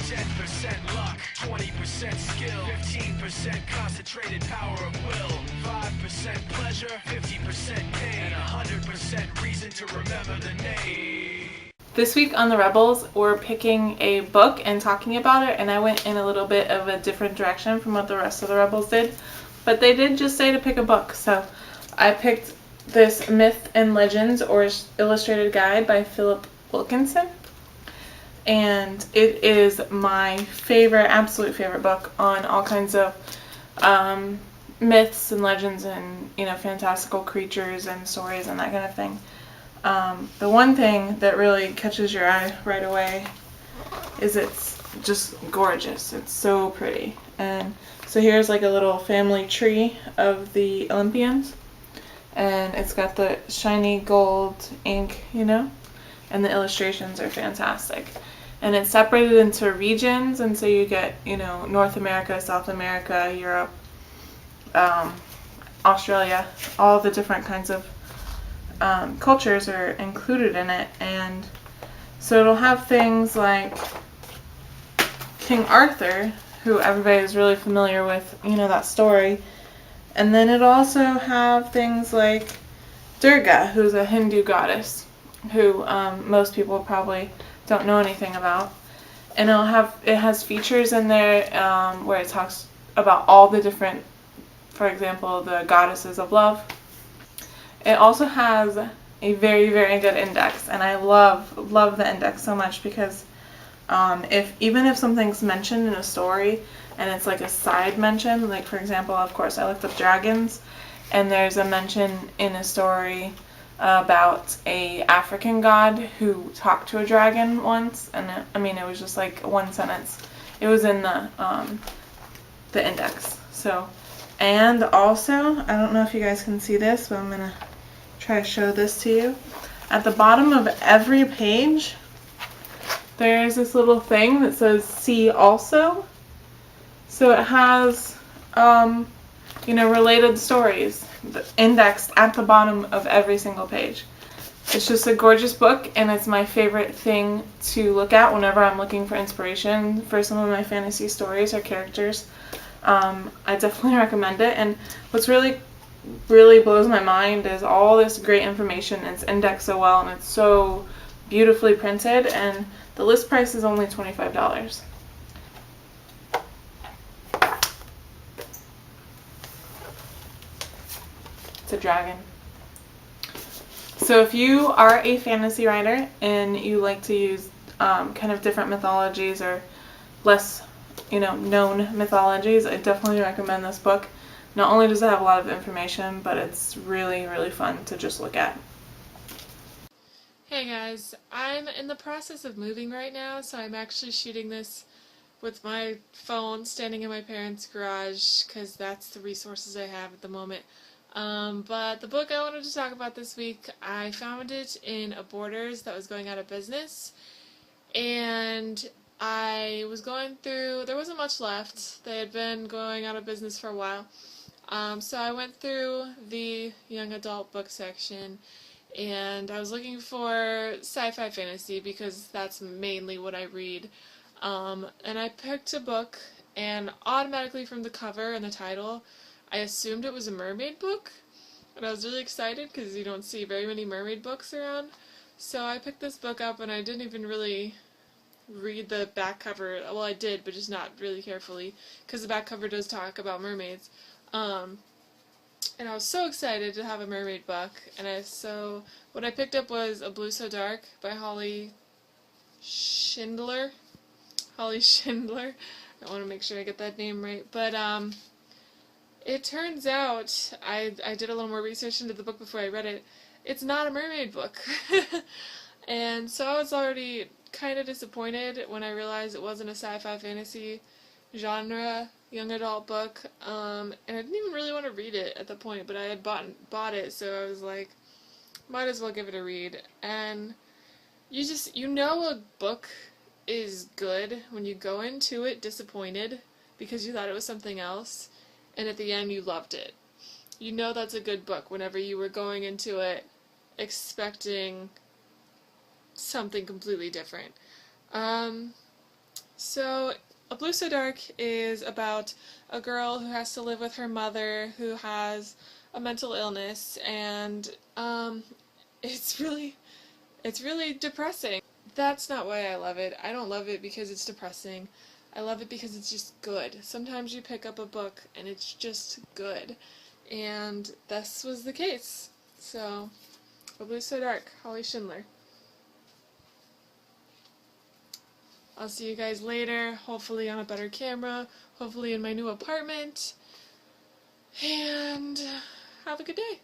10% luck, 20% skill, 15% concentrated power of will, 5% pleasure, 50% pain, and 100% reason to remember the name. This week on the Rebels, we're picking a book and talking about it, and I went in a little bit of a different direction from what the rest of the Rebels did, but they did just say to pick a book, so I picked this Myth and Legends or Illustrated Guide by Philip Wilkinson, and it is my favorite, absolute favorite book on all kinds of myths and legends and, you know, fantastical creatures and stories and that kind of thing. The one thing that really catches your eye right away is it's just gorgeous. It's so pretty. And so here's like a little family tree of the Olympians, and it's got the shiny gold ink, you know, and the illustrations are fantastic. And it's separated into regions, and so you get, you know, North America, South America, Europe, Australia, all the different kinds of cultures are included in it. And so it'll have things like King Arthur, who everybody is really familiar with, you know, that story. And then it'll also have things like Durga, who's a Hindu goddess, who most people probably don't know anything about. And it has features in there where it talks about all the different, for example, the goddesses of love. It also has a very, very good index, and I love the index so much because even if something's mentioned in a story and it's like a side mention, like for example, of course, I looked up dragons, and there's a mention in a story about a African god who talked to a dragon once, and it was just like one sentence. It was in the index. So, and also, I don't know if you guys can see this, but I'm gonna try to show this to you. At the bottom of every page, there's this little thing that says "See also." So it has, related stories indexed at the bottom of every single page. It's just a gorgeous book, and it's my favorite thing to look at whenever I'm looking for inspiration for some of my fantasy stories or characters. I definitely recommend it. And what's really blows my mind is all this great information. It's indexed so well, and it's so beautifully printed, and the list price is only $25. It's a dragon. So if you are a fantasy writer and you like to use kind of different mythologies or less, known mythologies, I definitely recommend this book. Not only does it have a lot of information, but it's really, really fun to just look at. Hey guys, I'm in the process of moving right now, so I'm actually shooting this with my phone standing in my parents' garage because that's the resources I have at the moment. But the book I wanted to talk about this week, I found it in a Borders that was going out of business, and I was going through, there wasn't much left. They had been going out of business for a while. So I went through the young adult book section, and I was looking for sci-fi fantasy because that's mainly what I read. And I picked a book, and automatically from the cover and the title, I assumed it was a mermaid book, and I was really excited because you don't see very many mermaid books around. So I picked this book up, and I didn't even really read the back cover. Well, I did, but just not really carefully, because the back cover does talk about mermaids. And I was so excited to have a mermaid book, and so what I picked up was A Blue So Dark by Holly Schindler. I want to make sure I get that name right, but it turns out, I did a little more research into the book before I read it, it's not a mermaid book. And so I was already kind of disappointed when I realized it wasn't a sci-fi fantasy genre young adult book, and I didn't even really want to read it at the point, but I had bought it, so I was like, might as well give it a read. And you know a book is good when you go into it disappointed because you thought it was something else, and at the end you loved it. You know that's a good book whenever you were going into it expecting something completely different. So, A Blue So Dark is about a girl who has to live with her mother who has a mental illness, and it's really depressing. That's not why I love it. I don't love it because it's depressing. I love it because it's just good. Sometimes you pick up a book and it's just good. And this was the case. So, A Blue So Dark, Holly Schindler. I'll see you guys later, hopefully on a better camera, hopefully in my new apartment, and have a good day.